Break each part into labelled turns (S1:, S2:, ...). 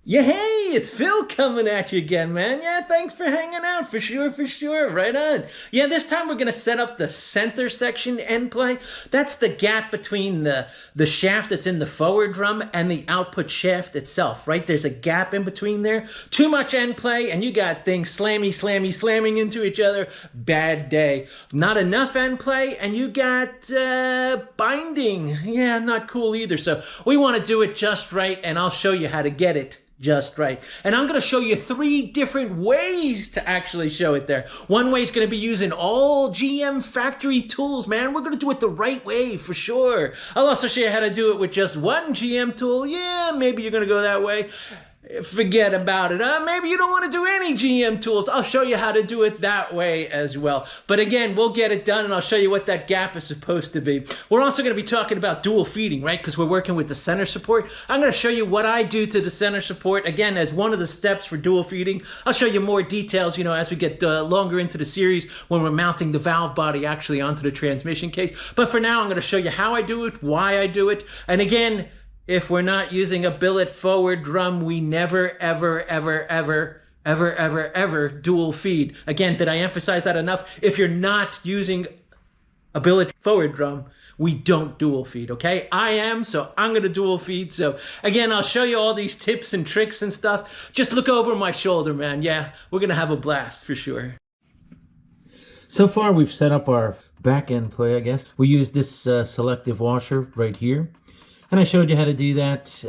S1: Yeah, hey, it's Phil coming at you again, man. Yeah, thanks for hanging out, for sure, for sure. Right on. Yeah, this time we're gonna set up the center section end play. That's the gap between the shaft that's in the forward drum and the output shaft itself, right? There's a gap in between there. Too much end play, and you got things slamming into each other. Bad day. Not enough end play, and you got binding. Yeah, not cool either. So we want to do it just right, and I'll show you how to get it just right. And I'm going to show you 3 different ways to actually show it there. One way is going to be using all GM factory tools, man. We're going to do it the right way for sure. I'll also show you how to do it with just one GM tool. Yeah, maybe you're going to go that way. Forget about it. Maybe you don't want to do any GM tools. I'll show you how to do it that way as well. But again, we'll get it done and I'll show you what that gap is supposed to be. We're also going to be talking about dual feeding, right? Because we're working with the center support. I'm going to show you what I do to the center support, again, as one of the steps for dual feeding. I'll show you more details, as we get longer into the series when we're mounting the valve body actually onto the transmission case. But for now, I'm going to show you how I do it, why I do it. And again, if we're not using a billet forward drum, we never, ever dual feed. Again, did I emphasize that enough? If you're not using a billet forward drum, we don't dual feed, okay? I am, so I'm gonna dual feed. So again, I'll show you all these tips and tricks and stuff. Just look over my shoulder, man. Yeah, we're gonna have a blast for sure. So far, we've set up our back end play, I guess. We use this selective washer right here. And I showed you how to do that 2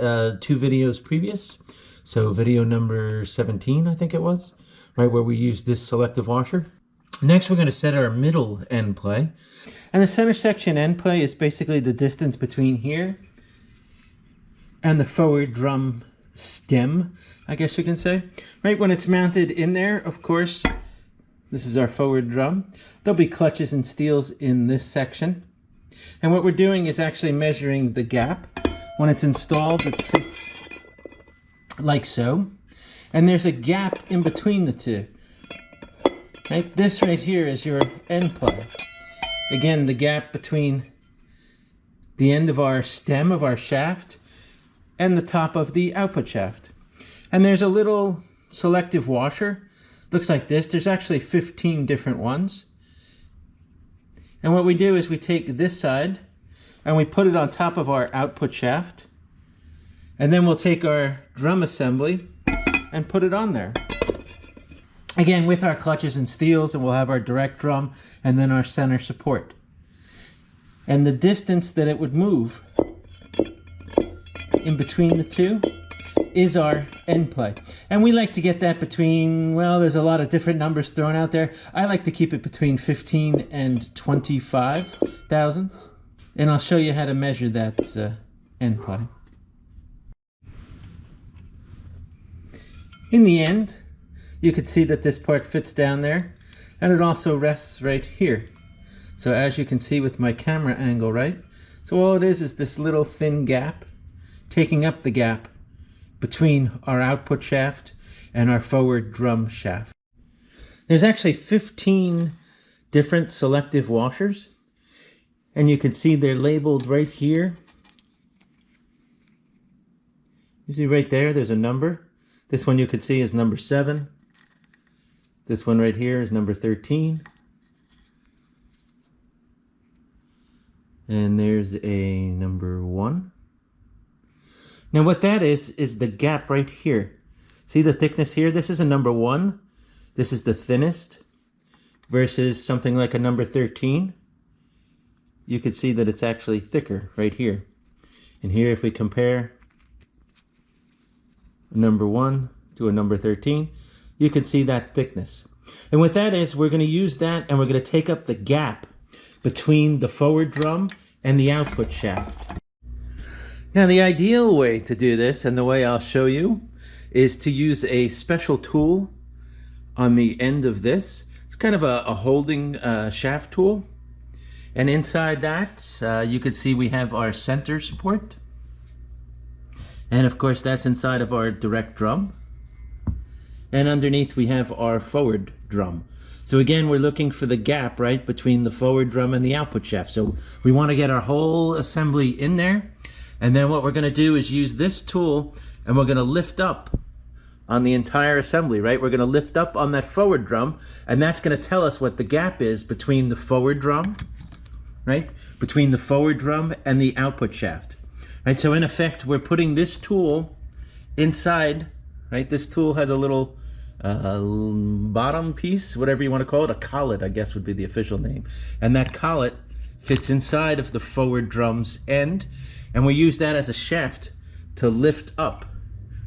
S1: videos previous. So video number 17, I think it was, right, where we used this selective washer. Next, we're going to set our middle end play. And the center section end play is basically the distance between here and the forward drum stem, I guess you can say. Right, when it's mounted in there, of course, this is our forward drum. There'll be clutches and steels in this section. And what we're doing is actually measuring the gap. When it's installed, it sits like so. And there's a gap in between the two. Right? This right here is your end play. Again, the gap between the end of our stem of our shaft and the top of the output shaft. And there's a little selective washer. Looks like this. There's actually 15 different ones. And what we do is we take this side and we put it on top of our output shaft. And then we'll take our drum assembly and put it on there. Again, with our clutches and steels, and we'll have our direct drum and then our center support. And the distance that it would move in between the two is our end play. And we like to get that between, well, there's a lot of different numbers thrown out there. I like to keep it between 15 and 25 thousandths. And I'll show you how to measure that end play. In the end, you could see that this part fits down there, and it also rests right here. So as you can see with my camera angle, right? So all it is this little thin gap, taking up the gap between our output shaft and our forward drum shaft. There's actually 15 different selective washers, and you can see they're labeled right here. You see right there, there's a number. This one you could see is number 7. This one right here is number 13. And there's a number 1. Now what that is the gap right here. See the thickness here? This is a number 1. This is the thinnest versus something like a number 13. You could see that it's actually thicker right here. And here if we compare a number 1 to a number 13, you can see that thickness. And what that is, we're going to use that and we're going to take up the gap between the forward drum and the output shaft. Now the ideal way to do this, and the way I'll show you, is to use a special tool on the end of this. It's kind of a holding shaft tool. And inside that, you can see we have our center support. And of course that's inside of our direct drum. And underneath we have our forward drum. So again, we're looking for the gap, right, between the forward drum and the output shaft. So we want to get our whole assembly in there. And then what we're going to do is use this tool and we're going to lift up on the entire assembly, right? We're going to lift up on that forward drum, and that's going to tell us what the gap is between the forward drum, right? Between the forward drum and the output shaft, right? So in effect, we're putting this tool inside, right? This tool has a little bottom piece, whatever you want to call it, a collet, I guess would be the official name. And that collet fits inside of the forward drum's end, and we use that as a shaft to lift up,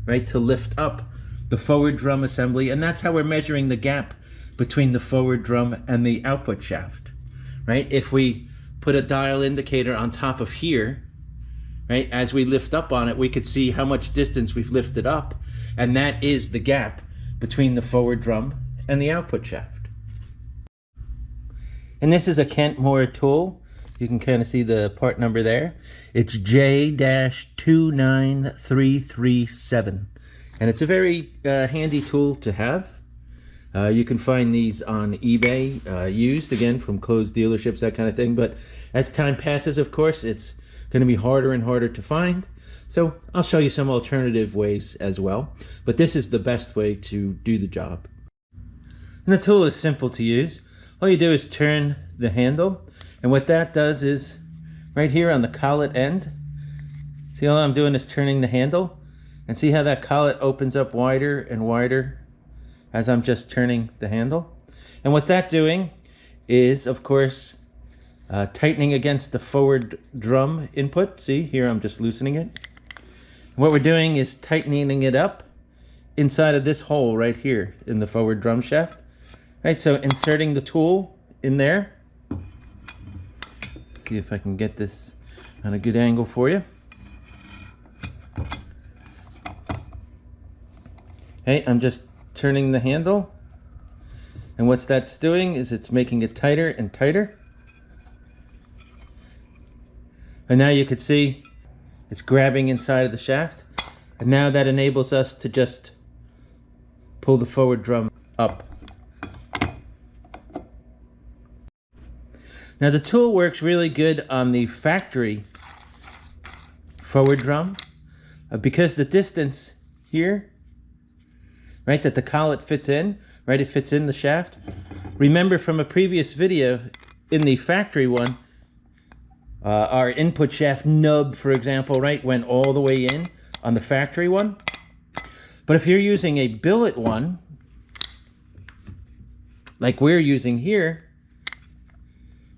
S1: right? To lift up the forward drum assembly, and that's how we're measuring the gap between the forward drum and the output shaft, right? If we put a dial indicator on top of here, right, as we lift up on it, we could see how much distance we've lifted up, and that is the gap between the forward drum and the output shaft. And this is a Kent Moore tool. You can kind of see the part number there. It's J-29337. And it's a very handy tool to have. You can find these on eBay, used, again, from closed dealerships, that kind of thing. But as time passes, of course, it's going to be harder and harder to find. So I'll show you some alternative ways as well. But this is the best way to do the job. And the tool is simple to use. All you do is turn the handle. And what that does is, right here on the collet end, see, all I'm doing is turning the handle. And see how that collet opens up wider and wider as I'm just turning the handle. And what that's doing is, of course, tightening against the forward drum input. See, here I'm just loosening it. What we're doing is tightening it up inside of this hole right here in the forward drum shaft. Right, so inserting the tool in there. See if I can get this on a good angle for you. Okay, I'm just turning the handle. And what that's doing is it's making it tighter and tighter. And now you can see it's grabbing inside of the shaft. And now that enables us to just pull the forward drum up. Now the tool works really good on the factory forward drum because the distance here, right, that the collet fits in, right, it fits in the shaft. Remember from a previous video, in the factory one, our input shaft nub, for example, right, went all the way in on the factory one. But if you're using a billet one, like we're using here,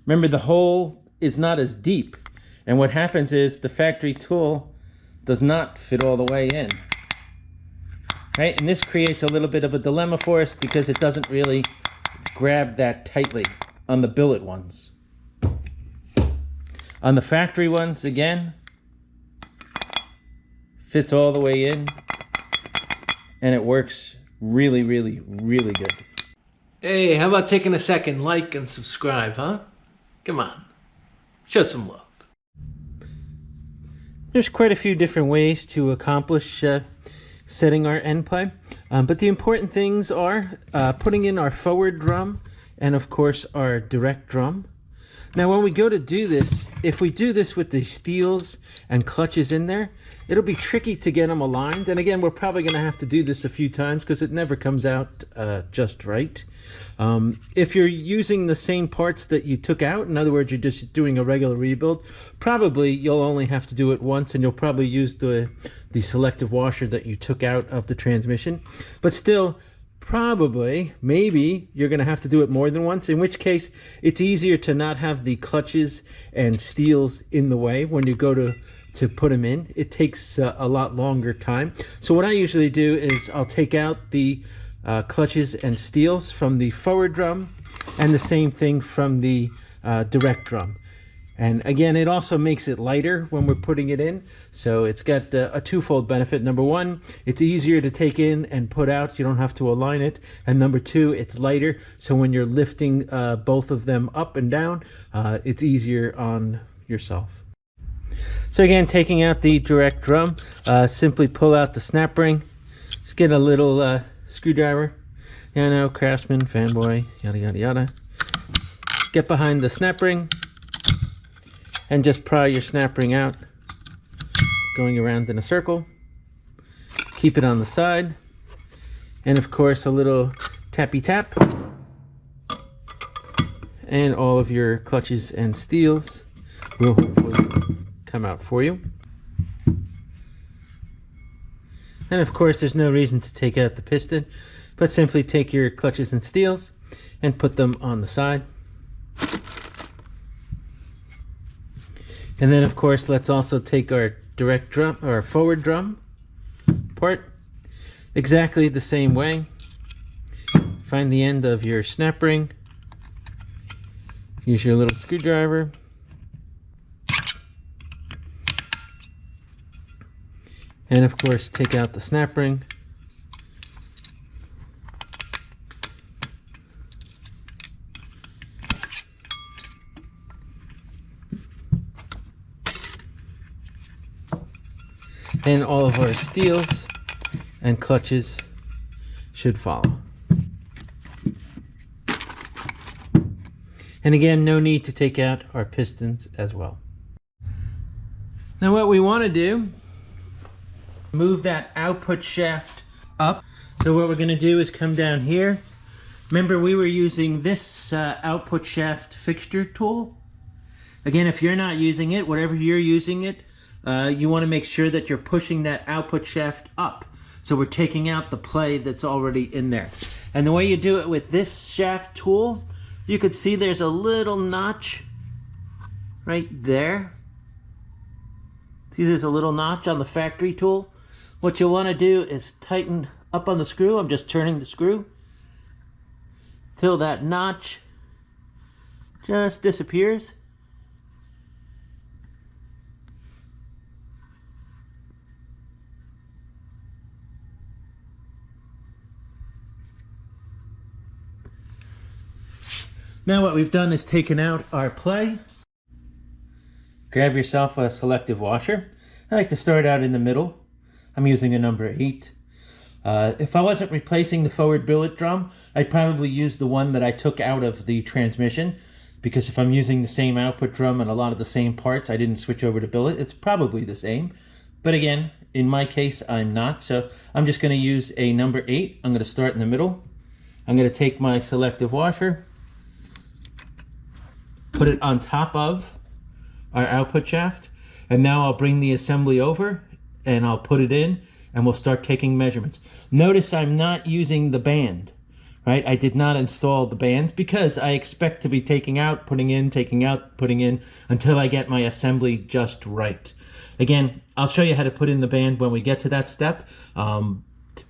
S1: remember the hole is not as deep. And what happens is the factory tool does not fit all the way in. Right? And this creates a little bit of a dilemma for us because it doesn't really grab that tightly on the billet ones. On the factory ones, again, fits all the way in, and it works really, really, really good.
S2: Hey, how about taking a second, like and subscribe, huh? Come on, show some love.
S1: There's quite a few different ways to accomplish setting our end pipe, but the important things are putting in our forward drum and, of course, our direct drum. Now when we go to do this, if we do this with the steels and clutches in there, it'll be tricky to get them aligned. And again, we're probably going to have to do this a few times because it never comes out just right. If you're using the same parts that you took out, in other words, you're just doing a regular rebuild, probably you'll only have to do it once, and you'll probably use the selective washer that you took out of the transmission. But still, probably, maybe, you're going to have to do it more than once, in which case it's easier to not have the clutches and steels in the way when you go to put them in. It takes a lot longer time. So what I usually do is I'll take out the clutches and steels from the forward drum and the same thing from the direct drum. And again, it also makes it lighter when we're putting it in. So it's got a twofold benefit. Number one, it's easier to take in and put out. You don't have to align it. And number two, it's lighter. So when you're lifting both of them up and down, it's easier on yourself. So again, taking out the direct drum, simply pull out the snap ring. Just get a little screwdriver. You know, Craftsman, fanboy, yada, yada, yada. Just get behind the snap ring and just pry your snap ring out, going around in a circle. Keep it on the side.
S2: And of course a little tappy tap. And all of your clutches and steels will hopefully come out for you. And of course there's no reason to take out the piston, but simply take your clutches and steels and put them on the side. And then of course let's also take our direct drum, or forward drum part, exactly the same way. Find the end of your snap ring, use your little screwdriver, and of course take out the snap ring. And all of our steels and clutches should follow. And again, no need to take out our pistons as well. Now what we want to do, move that output shaft up. So what we're going to do is come down here. Remember, we were using this output shaft fixture tool. Again, if you're not using it, whatever you're using it, you want to make sure that you're pushing that output shaft up. So we're taking out the play that's already in there. And the way you do it with this shaft tool, you could see there's a little notch right there. See, there's a little notch on the factory tool. What you'll want to do is tighten up on the screw. I'm just turning the screw till that notch just disappears. Now what we've done is taken out our play. Grab yourself a selective washer. I like to start out in the middle. I'm using a number 8. If I wasn't replacing the forward billet drum, I'd probably use the one that I took out of the transmission, because if I'm using the same output drum and a lot of the same parts, I didn't switch over to billet, it's probably the same. But again, in my case, I'm not, so I'm just going to use a number 8. I'm going to start in the middle. I'm going to take my selective washer, put it on top of our output shaft, and now I'll bring the assembly over and I'll put it in and we'll start taking measurements. Notice I'm not using the band, right? I did not install the band because I expect to be taking out, putting in, taking out, putting in until I get my assembly just right. Again, I'll show you how to put in the band when we get to that step.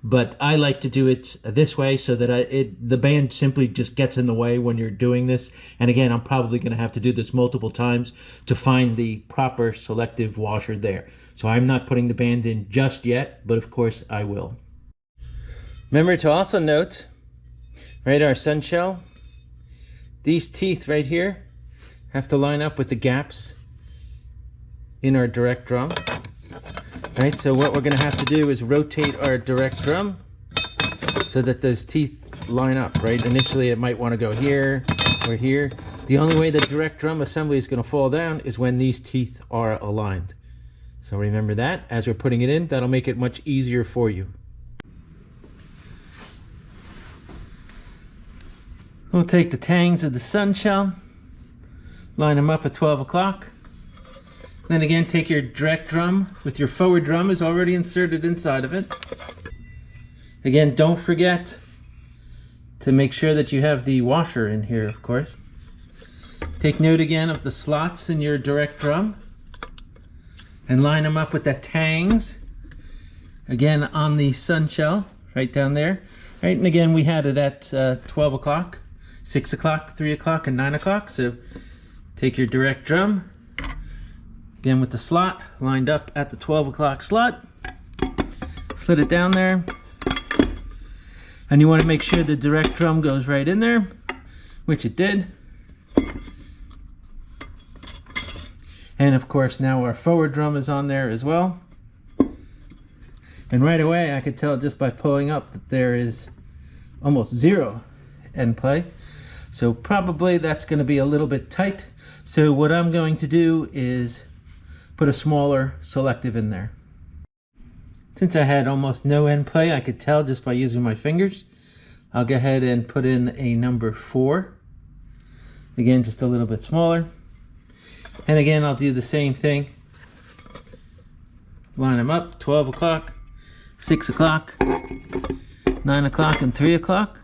S2: But I like to do it this way so that the band simply just gets in the way when you're doing this. And again, I'm probably going to have to do this multiple times to find the proper selective washer there. So I'm not putting the band in just yet, but of course I will. Remember to also note, right, our sun shell, these teeth right here have to line up with the gaps in our direct drum. Right, so what we're going to have to do is rotate our direct drum so that those teeth line up, right? Initially it might want to go here or here. The only way the direct drum assembly is going to fall down is when these teeth are aligned. So remember that as we're putting it in, that'll make it much easier for you. We'll take the tangs of the sun shell, line them up at 12 o'clock. Then again, take your direct drum with your forward drum is already inserted inside of it. Again, don't forget to make sure that you have the washer in here, of course. Take note again of the slots in your direct drum and line them up with the tangs. Again, on the sun shell, right down there. Right, and again, we had it at 12 o'clock, 6 o'clock, 3 o'clock, and 9 o'clock. So take your direct drum, again with the slot lined up at the 12 o'clock slot, slid it down there, and you want to make sure the direct drum goes right in there, which it did. And of course now our forward drum is on there as well. And right away I could tell just by pulling up that there is almost 0 end play. So probably that's going to be a little bit tight. So what I'm going to do is put a smaller selective in there. Since I had almost no end play, I could tell just by using my fingers. I'll go ahead and put in a number 4. Again, just a little bit smaller. And again, I'll do the same thing. Line them up, 12 o'clock, 6 o'clock, 9 o'clock, and 3 o'clock.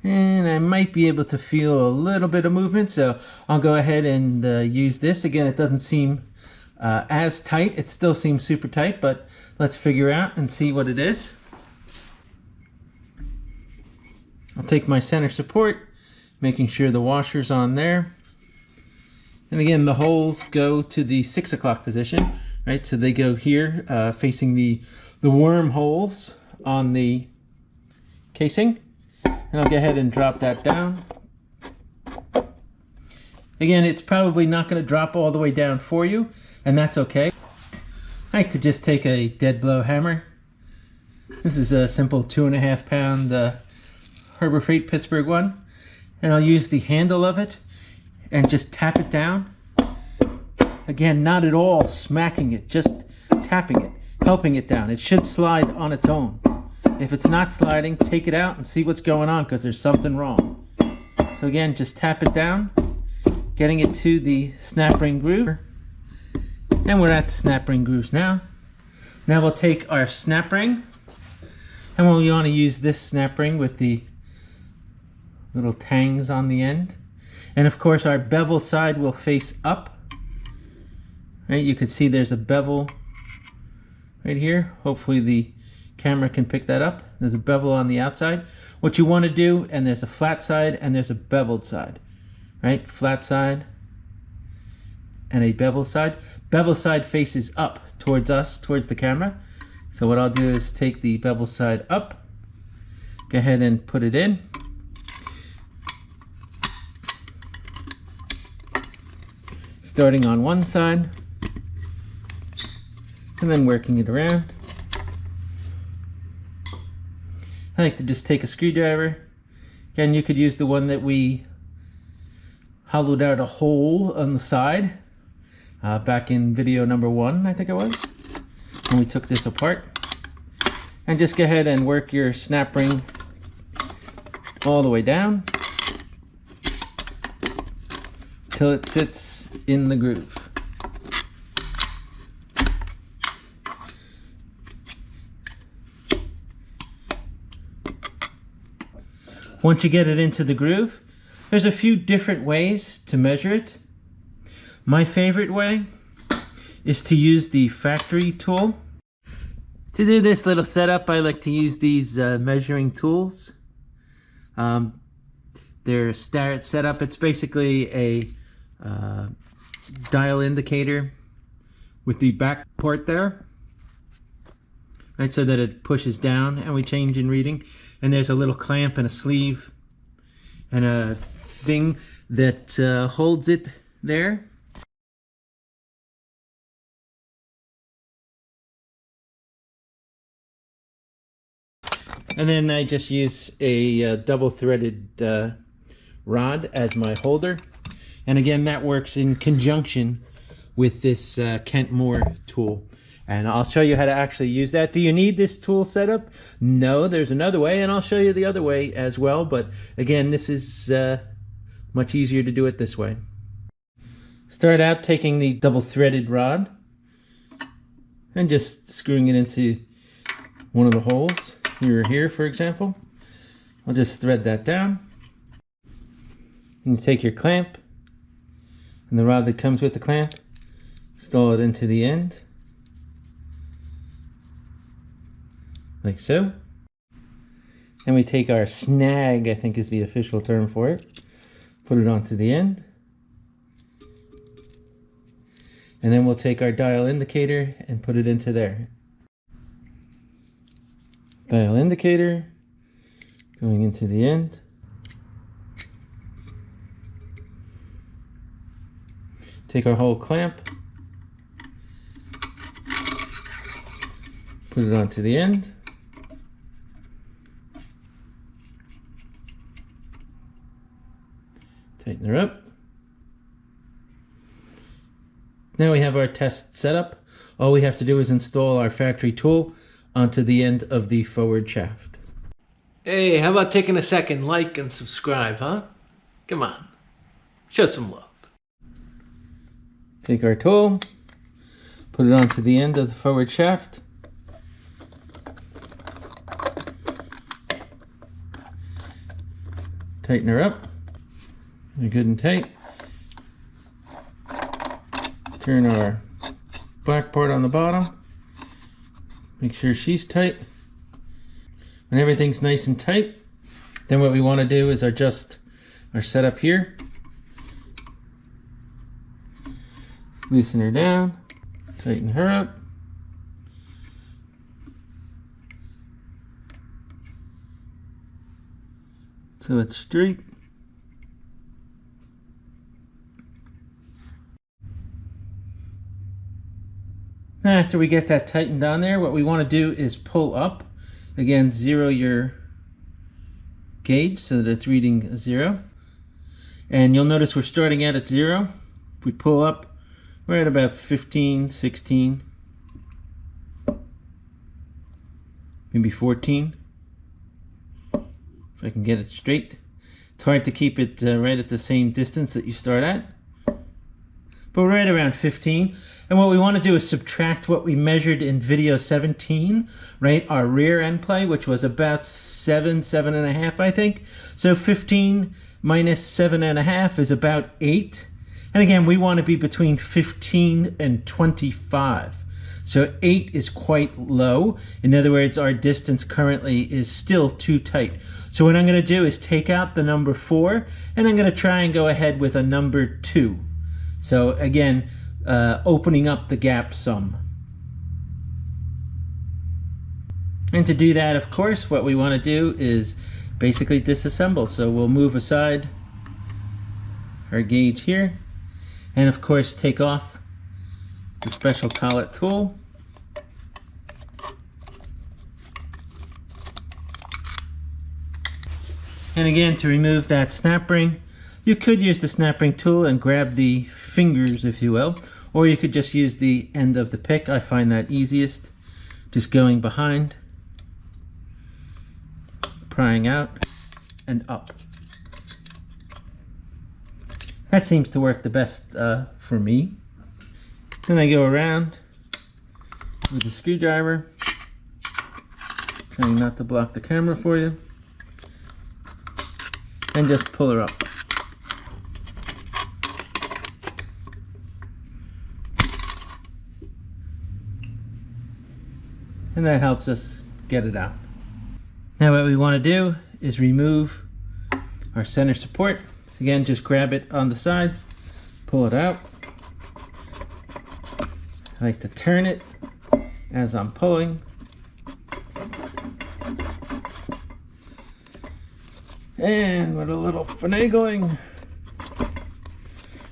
S2: And I might be able to feel a little bit of movement, so I'll go ahead and use this. Again, it doesn't seem as tight. It still seems super tight, but let's figure out and see what it is. I'll take my center support, making sure the washer's on there. And again, the holes go to the 6 o'clock position, right? So they go here, facing the worm holes on the casing. And I'll go ahead and drop that down. Again, it's probably not going to drop all the way down for you, and that's okay. I like to just take a dead blow hammer. This is a simple 2.5 pound Harbor Freight Pittsburgh one. And I'll use the handle of it and just tap it down. Again, not at all smacking it, just tapping it, helping it down. It should slide on its own. If it's not sliding, take it out and see what's going on, because there's something wrong. So again, just tap it down, getting it to the snap ring groove. And we're at the snap ring grooves now. Now we'll take our snap ring, and we want to use this snap ring with the little tangs on the end. And of course our bevel side will face up. Right, you can see there's a bevel right here. Hopefully the camera can pick that up. There's a bevel on the outside. What you want to do, and there's a flat side and there's a beveled side, right? Flat side and a bevel side. Bevel side faces up towards us, towards the camera. So what I'll do is take the bevel side up, go ahead and put it in. Starting on one side and then working it around. I like to just take a screwdriver. Again, you could use the one that we hollowed out a hole on the side back in video number 1, I think it was, when we took this apart. And just go ahead and work your snap ring all the way down till it sits in the groove. Once you get it into the groove, there's a few different ways to measure it. My favorite way is to use the factory tool. To do this little setup, I like to use these measuring tools. They're set up. It's basically a dial indicator with the back port there, right, so that it pushes down and we change in reading. And there's a little clamp and a sleeve and a thing that holds it there. And then I just use a double-threaded rod as my holder. And again, that works in conjunction with this Kent Moore tool. And I'll show you how to actually use that. Do you need this tool setup? No, there's another way, and I'll show you the other way as well. But again, this is much easier to do it this way. Start out taking the double-threaded rod and just screwing it into one of the holes. Here, for example. I'll just thread that down. And you take your clamp and the rod that comes with the clamp, install it into the end, like so. And we take our snag, I think is the official term for it, put it onto the end. And then we'll take our dial indicator and put it into there. Dial indicator going into the end. Take our whole clamp, put it onto the end. Tighten her up. Now we have our test set up. All we have to do is install our factory tool onto the end of the forward shaft.
S1: Hey, how about taking a second, like and subscribe, huh? Come on, show some love.
S2: Take our tool, put it onto the end of the forward shaft. Tighten her up. They're good and tight. Turn our black part on the bottom. Make sure she's tight. When everything's nice and tight, then what we want to do is adjust our setup here. Loosen her down, tighten her up. So it's straight. Now after we get that tightened on there, what we want to do is pull up. Again, zero your gauge so that it's reading 0. And you'll notice we're starting out at 0. If we pull up, we're at about 15, 16, maybe 14. If I can get it straight. It's hard to keep it right at the same distance that you start at. But we're right around 15. And what we want to do is subtract what we measured in video 17, right? Our rear end play, which was about 7.5, I think. So 15 minus 7.5 is about 8. And again, we want to be between 15 and 25. So 8 is quite low. In other words, our distance currently is still too tight. So what I'm going to do is take out the number 4, and I'm going to try and go ahead with a number 2. So again, opening up the gap some. And to do that, of course, what we want to do is basically disassemble. So we'll move aside our gauge here, and of course take off the special collet tool. And again, to remove that snap ring, you could use the snap ring tool and grab the fingers, if you will, or you could just use the end of the pick. I find that easiest, just going behind, prying out and up. That seems to work the best for me. Then I go around with the screwdriver, trying not to block the camera for you, and just pull her up. And that helps us get it out. Now what we want to do is remove our center support. Again, just grab it on the sides, pull it out. I like to turn it as I'm pulling. And with a little finagling,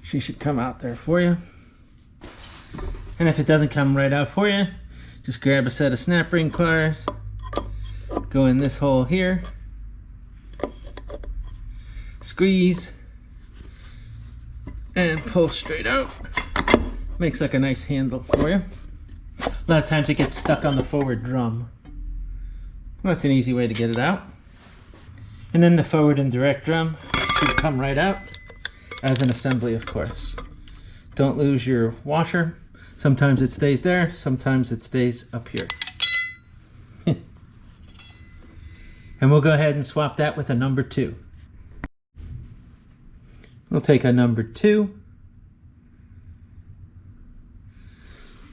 S2: she should come out there for you. And if it doesn't come right out for you, just grab a set of snap ring pliers, go in this hole here, squeeze, and pull straight out. Makes like a nice handle for you. A lot of times it gets stuck on the forward drum. Well, that's an easy way to get it out. And then the forward and direct drum should come right out as an assembly, of course. Don't lose your washer. Sometimes it stays there, sometimes it stays up here. And we'll go ahead and swap that with a number 2. We'll take a number 2,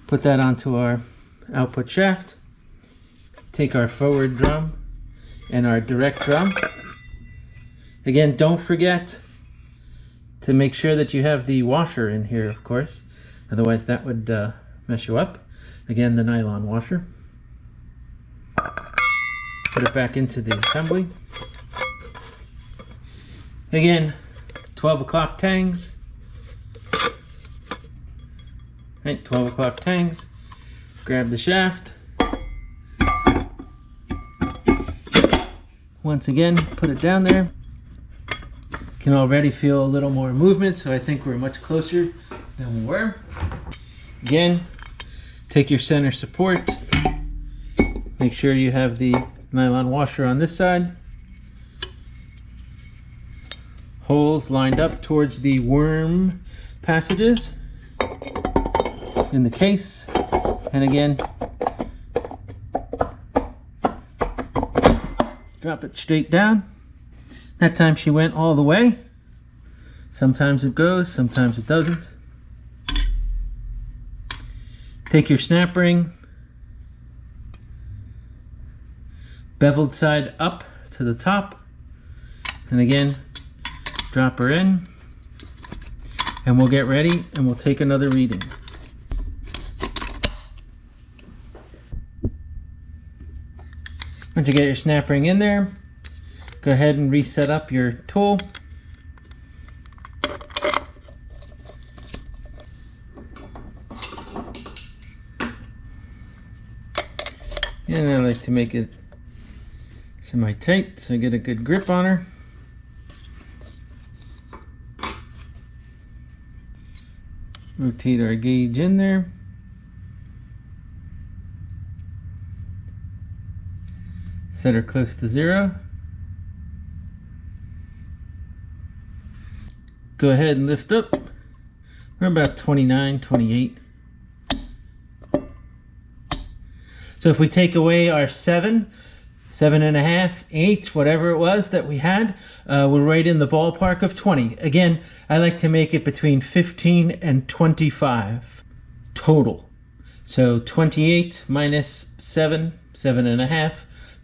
S2: put that onto our output shaft, take our forward drum and our direct drum. Again, don't forget to make sure that you have the washer in here, of course. Otherwise that would mess you up. Again, the nylon washer. Put it back into the assembly. Again, 12 o'clock tangs. Right, 12 o'clock tangs. Grab the shaft. Once again, put it down there.
S1: can already feel a little more movement, so I think we're much closer than we were. Again, take your center support. Make sure you have the nylon washer on this side. Holes lined up towards the worm passages in the case. And again, drop it straight down. That time she went all the way. Sometimes it goes, sometimes it doesn't. Take your snap ring, beveled side up to the top, and again, drop her in, and we'll get ready and we'll take another reading. Once you get your snap ring in there, go ahead and reset up your tool. And I like to make it semi-tight so I get a good grip on her. Rotate our gauge in there. Set her close to 0. Go ahead and lift up. We're about 29, 28. So if we take away our 7, 7.5, 8, whatever it was that we had, we're right in the ballpark of 20. Again, I like to make it between 15 and 25 total. So 28 minus 7, 7.5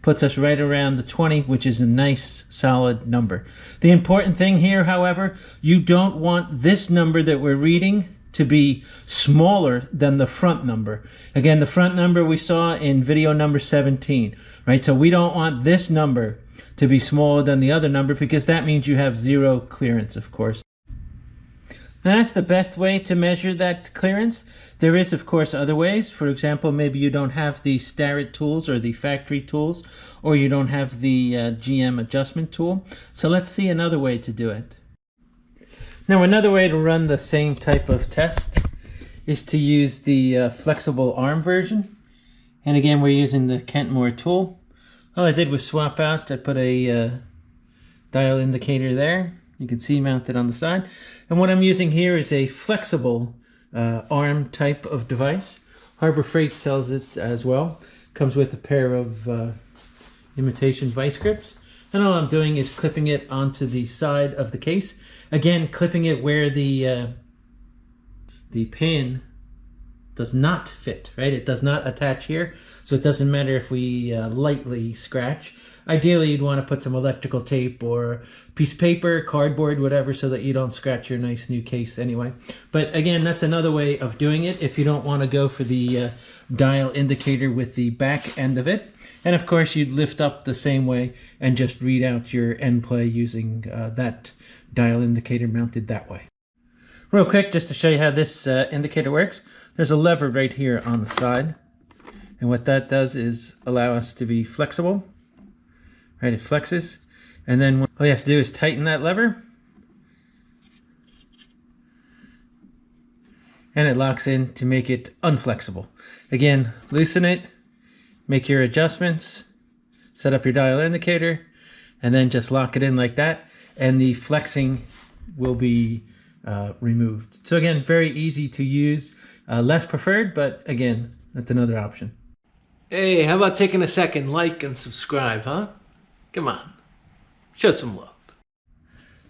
S1: puts us right around the 20, which is a nice solid number. The important thing here, however, you don't want this number that we're reading to be smaller than the front number. Again, the front number we saw in video number 17, right? So we don't want this number to be smaller than the other number because that means you have 0 clearance, of course. Now that's the best way to measure that clearance. There is, of course, other ways. For example, maybe you don't have the Starrett tools or the factory tools, or you don't have the GM adjustment tool. So let's see another way to do it. Now another way to run the same type of test is to use the flexible arm version. And again, we're using the Kentmore tool. All I did was swap out. I put a dial indicator there. You can see mounted on the side. And what I'm using here is a flexible arm type of device. Harbor Freight sells it as well. Comes with a pair of imitation vice grips. And all I'm doing is clipping it onto the side of the case. Again, clipping it where the pin does not fit, right? It does not attach here, so it doesn't matter if we lightly scratch. Ideally, you'd want to put some electrical tape or piece of paper, cardboard, whatever, so that you don't scratch your nice new case anyway. But again, that's another way of doing it if you don't want to go for the dial indicator with the back end of it. And of course, you'd lift up the same way and just read out your end play using that dial indicator mounted that way. Real quick, just to show you how this indicator works, there's a lever right here on the side. And what that does is allow us to be flexible. Right, it flexes. And then all you have to do is tighten that lever. And it locks in to make it unflexible. Again, loosen it, make your adjustments, set up your dial indicator, and then just lock it in like that. And the flexing will be removed. So again, very easy to use, less preferred, but again, that's another option. Hey, how about taking a second, like and subscribe, huh? Come on, show some love.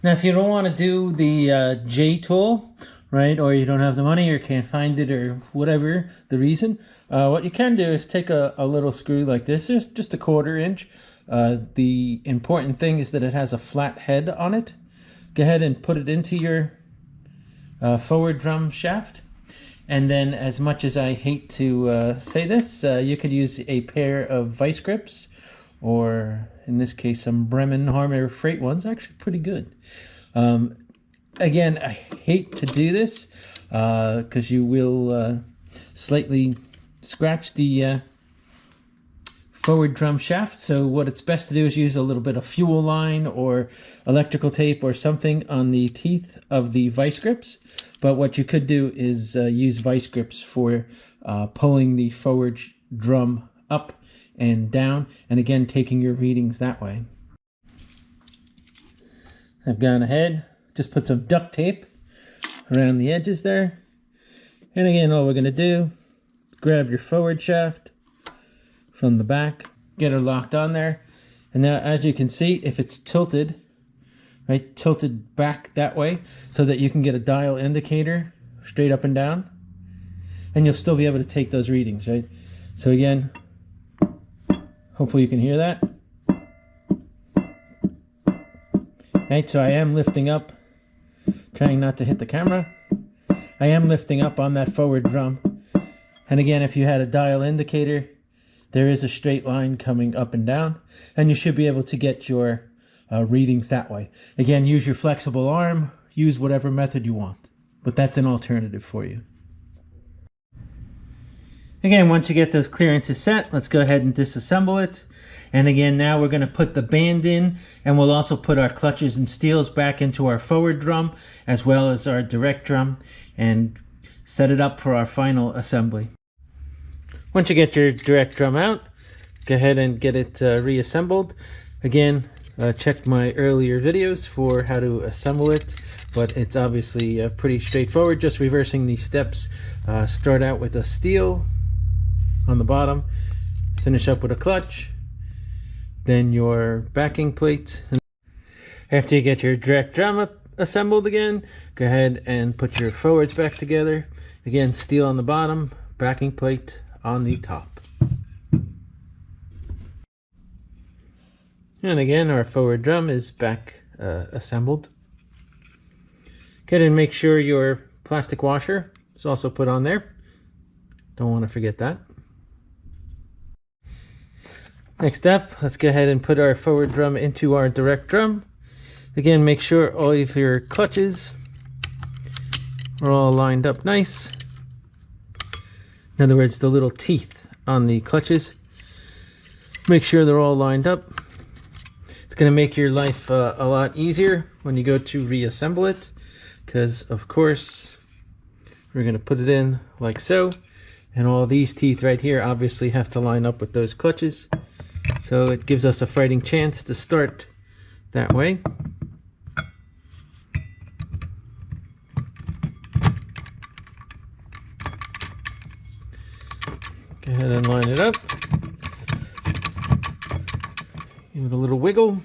S1: Now, if you don't want to do the J tool, right, or you don't have the money or can't find it or whatever the reason, what you can do is take a little screw like this, just a 1/4 inch. The important thing is that it has a flat head on it. Go ahead and put it into your forward drum shaft. And then, as much as I hate to say this, you could use a pair of vice grips, or in this case, some Bremen Harbor Freight ones. Actually pretty good. Again, I hate to do this because you will slightly scratch the
S2: forward drum shaft. So what it's best to do is use a little bit of fuel line or electrical tape or something on the teeth of the vice grips. But what you could do is use vice grips for pulling the forward drum up and down, and again taking your readings that way. I've gone ahead, just put some duct tape around the edges there, and again all we're going to do, grab your forward shaft from the back, get her locked on there, and now as you can see, if it's tilted, right, tilted back that way so that you can get a dial indicator straight up and down, and you'll still be able to take those readings, right? So again, hopefully you can hear that. Right, so I am lifting up, trying not to hit the camera. I am lifting up on that forward drum. And again, if you had a dial indicator, there is a straight line coming up and down, and you should be able to get your readings that way. Again, use your flexible arm, use whatever method you want, but that's an alternative for you. Again, once you get those clearances set, let's go ahead and disassemble it. And again, now we're going to put the band in, and we'll also put our clutches and steels back into our forward drum, as well as our direct drum, and set it up for our final assembly. Once you get your direct drum out, go ahead and get it reassembled. Again, check my earlier videos for how to assemble it, but it's obviously pretty straightforward, just reversing these steps. Start out with a steel on the bottom, finish up with a clutch, then your backing plate. After you get your direct drum assembled again, go ahead and put your forwards back together. Again, steel on the bottom, backing plate on the top. And again, our forward drum is back assembled. Go ahead and make sure your plastic washer is also put on there. Don't want to forget that. Next up, let's go ahead and put our forward drum into our direct drum. Again, make sure all of your clutches are all lined up nice. In other words, the little teeth on the clutches. Make sure they're all lined up. It's going to make your life a lot easier when you go to reassemble it, because of course we're going to put it in like so, and all these teeth right here obviously have to line up with those clutches. So it gives us a fighting chance to start that way. Go ahead and line it up. Give it a little wiggle.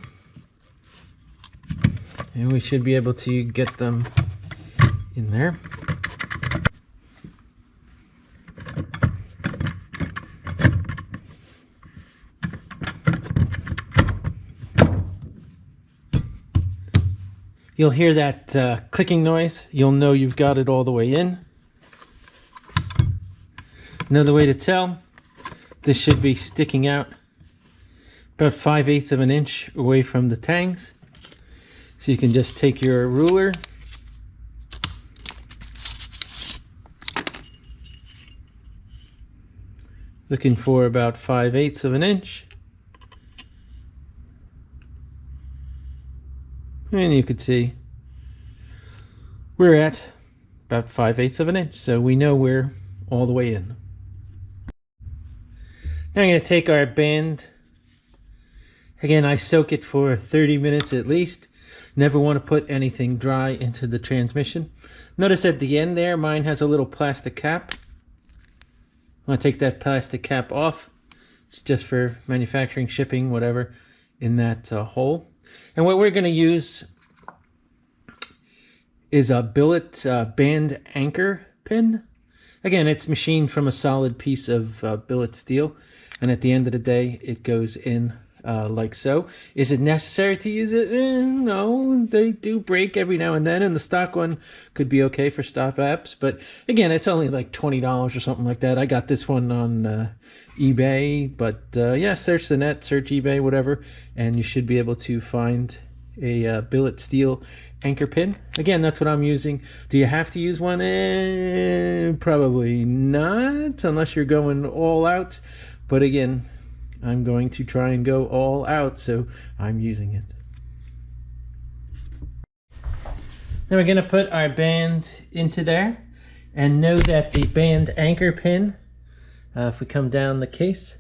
S2: And we should be able to get them in there. You'll hear that clicking noise. You'll know you've got it all the way in. Another way to tell, this should be sticking out about 5/8 of an inch away from the tangs. So you can just take your ruler, looking for about 5/8 of an inch. And you can see we're at about 5/8 of an inch, so we know we're all the way in. Now I'm going to take our band. Again, I soak it for 30 minutes at least. Never want to put anything dry into the transmission. Notice at the end there, mine has a little plastic cap. I'm going to take that plastic cap off. It's just for manufacturing, shipping, whatever, in that hole. And what we're going to use is a billet band anchor pin. Again, it's machined from a solid piece of billet steel, and at the end of the day, it goes in like so. Is it necessary to use it? No, they do break every now and then, and the stock one could be okay for stock apps, but again, it's only like $20 or something like that. I got this one on eBay, but yeah, search the net, search eBay, whatever, and you should be able to find a billet steel anchor pin. Again, that's what I'm using. Do you have to use one? Probably not, unless you're going all out. But again, I'm going to try and go all out, so I'm using it. Now we're going to put our band into there, and know that the band anchor pin, if we come down the case,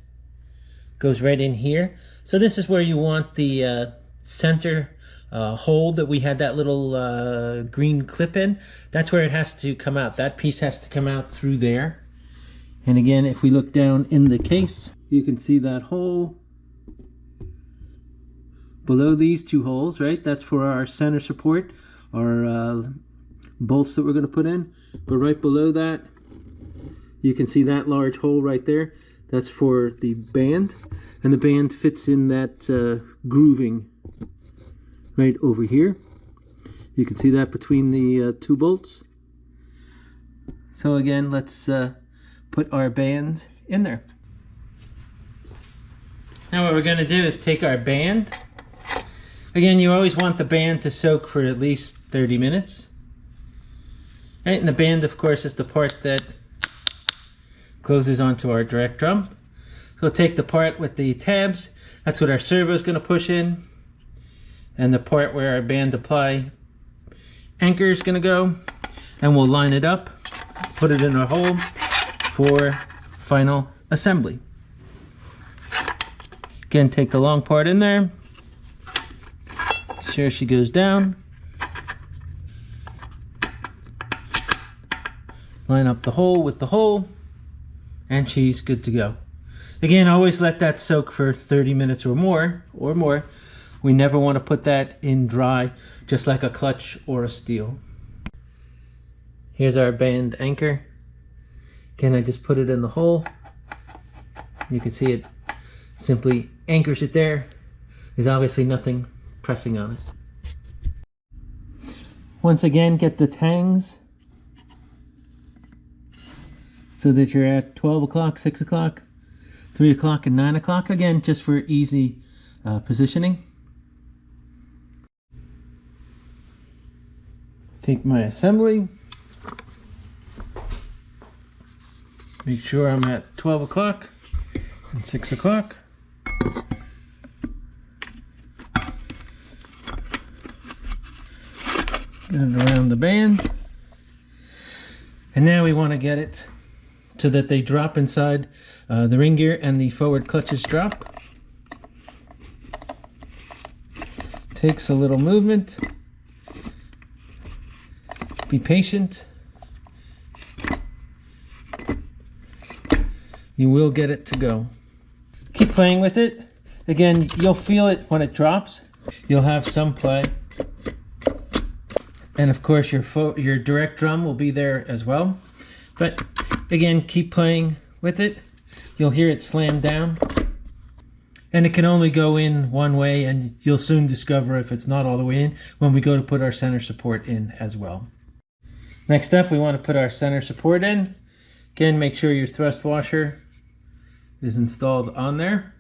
S2: goes right in here. So this is where you want the center hole that we had that little green clip in. That's where it has to come out. That piece has to come out through there. And again, if we look down in the case, you can see that hole below these two holes, right? That's for our center support, our bolts that we're going to put in. But right below that, you can see that large hole right there. That's for the band, and the band fits in that grooving right over here. You can see that between the two bolts. So again, let's put our band in there. Now what we're going to do is take our band. Again, you always want the band to soak for at least 30 minutes. Right, and the band, of course, is the part that closes onto our direct drum. So we'll take the part with the tabs. That's what our servo is going to push in. And the part where our band apply anchor is going to go. And we'll line it up, put it in our hole for final assembly. Again, take the long part in there. Sure she goes down. Line up the hole with the hole, and she's good to go. Again, always let that soak for 30 minutes or more. We never want to put that in dry, just like a clutch or a steel. Here's our band anchor. Again, I just put it in the hole. You can see it simply anchors it there. There's obviously nothing pressing on it. Once again, get the tangs so that you're at 12 o'clock, 6 o'clock, 3 o'clock, and 9 o'clock. Again, just for easy positioning. Take my assembly. Make sure I'm at 12 o'clock and 6 o'clock. Get it around the band. And now we want to get it so that they drop inside the ring gear and the forward clutches drop. Takes a little movement. Be patient. You will get it to go. Keep playing with it. Again, you'll feel it when it drops. You'll have some play. And of course your direct drum will be there as well. But again, keep playing with it. You'll hear it slam down. And it can only go in one way, and you'll soon discover if it's not all the way in when we go to put our center support in as well. Next up, we want to put our center support in. Again, make sure your thrust washer is installed on there.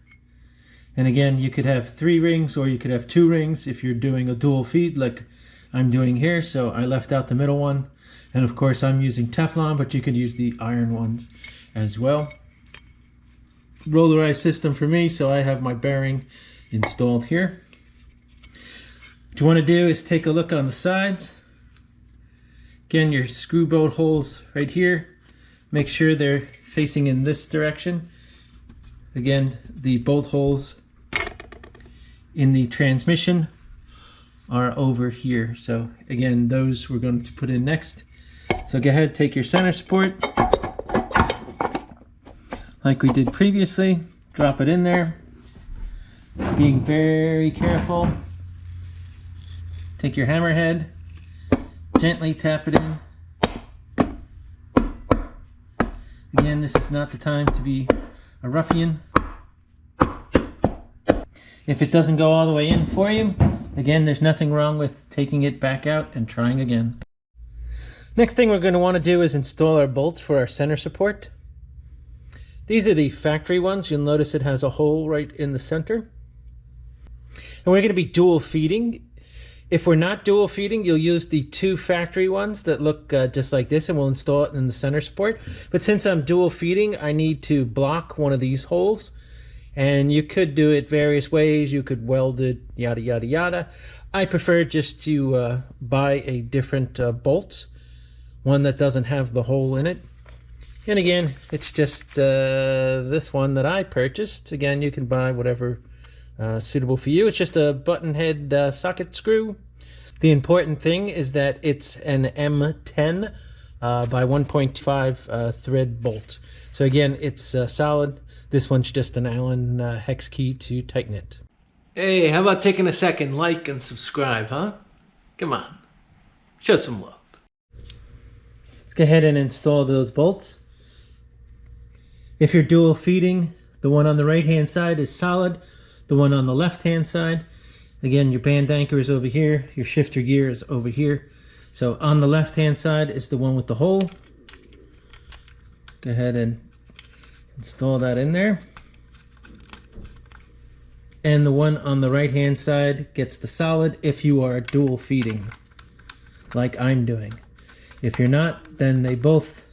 S2: And again, you could have 3 rings or you could have 2 rings if you're doing a dual feed like I'm doing here. So I left out the middle one. And of course, I'm using Teflon, but you could use the iron ones as well. Rollarized system for me, so I have my bearing installed here. What you want to do is take a look on the sides. Again, your screw bolt holes right here. Make sure they're facing in this direction. Again, the bolt holes in the transmission are over here. So again, those we're going to put in next. So go ahead, take your center support, like we did previously. Drop it in there, being very careful. Take your hammerhead, gently tap it in. Again, this is not the time to be a ruffian. If it doesn't go all the way in for you, again, there's nothing wrong with taking it back out and trying again. Next thing we're going to want to do is install our bolts for our center support. These are the factory ones. You'll notice it has a hole right in the center. And we're going to be dual feeding. If we're not dual feeding, you'll use the 2 factory ones that look just like this, and we'll install it in the center support. But since I'm dual feeding, I need to block one of these holes
S1: And you could do it various ways. You could weld it, yada, yada, yada. I prefer just to buy a different bolt, one that doesn't have the hole in it. And again, it's just this one that I purchased. Again, you can buy whatever suitable for you. It's just a button head socket screw. The important thing is that it's an M10 by 1.5 thread bolt. So again, it's solid. This one's just an Allen hex key to tighten it. Hey, how about taking a second, like and subscribe, huh? Come on, show some love. Let's go ahead and install those bolts. If you're dual feeding, the one on the right hand side is solid, the one on the left hand side, again, your band anchor is over here, your shifter gear is over here. So on the left hand side is the one with the hole. Go ahead and install that in there. And the one on the right hand side gets the solid if you are dual feeding, like I'm doing. If you're not, then they both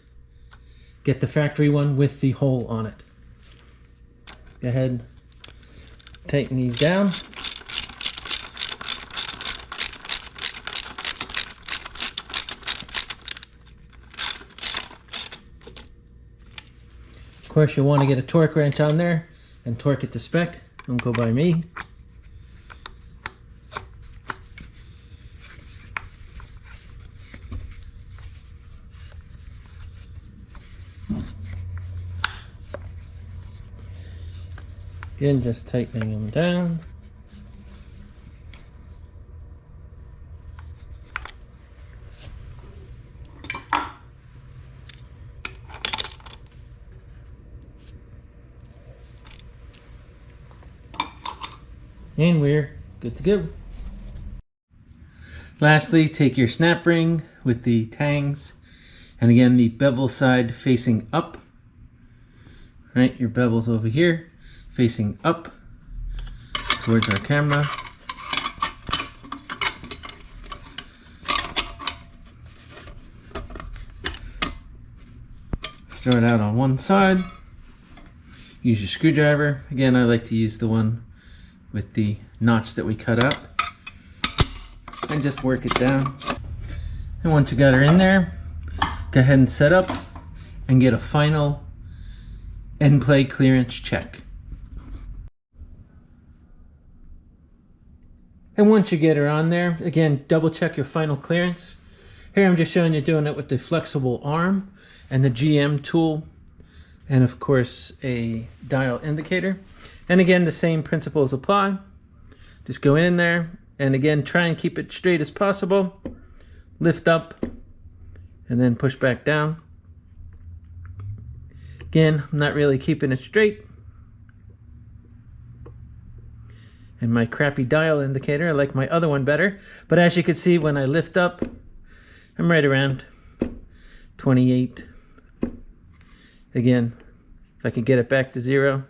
S1: get the factory one with the hole on it. Go ahead, tighten these down. Of course, you'll want to get a torque wrench on there and torque it to spec. Don't go by me. Again, just tightening them down. And we're good to go. Lastly, take your snap ring with the tangs, and again the bevel side facing up. Right, your bevel's over here, facing up towards our camera. Start out on one side. Use your screwdriver. Again, I like to use the one with the notch that we cut out, and just work it down. And once you got her in there, go ahead and set up and get a final end play clearance check. And once you get her on there, again, double check your final clearance. Here I'm just showing you doing it with the flexible arm and the GM tool, and of course a dial indicator. And again, the same principles apply. Just go in there, and again, try and keep it straight as possible. Lift up, and then push back down. Again, I'm not really keeping it straight. And my crappy dial indicator, I like my other one better. But as you can see, when I lift up, I'm right around 28. Again, if I could get it back to 0.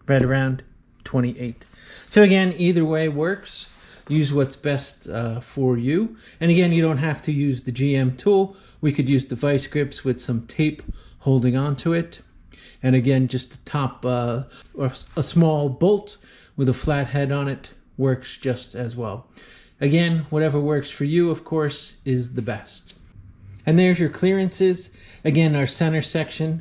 S1: Right around 28. So again, either way works. Use what's best for you. And again, you don't have to use the GM tool. We could use the vice grips with some tape holding onto it. And again, just a top or a small bolt with a flat head on it works just as well. Again, whatever works for you, of course, is the best. And there's your clearances. Again, our center section,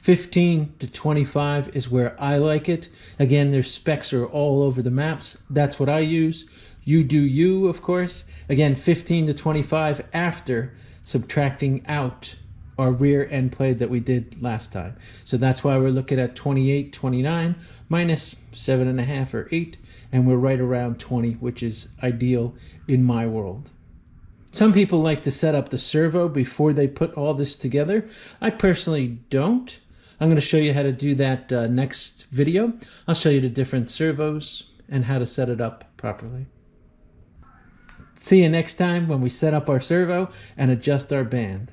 S1: 15 to 25 is where I like it. Again, their specs are all over the maps. That's what I use. You do you, of course. Again, 15 to 25 after subtracting out our rear end play that we did last time. So that's why we're looking at 28, 29 minus 7.5 or 8, and we're right around 20, which is ideal in my world. Some people like to set up the servo before they put all this together. I personally don't. I'm going to show you how to do that next video. I'll show you the different servos and how to set it up properly. See you next time when we set up our servo and adjust our band.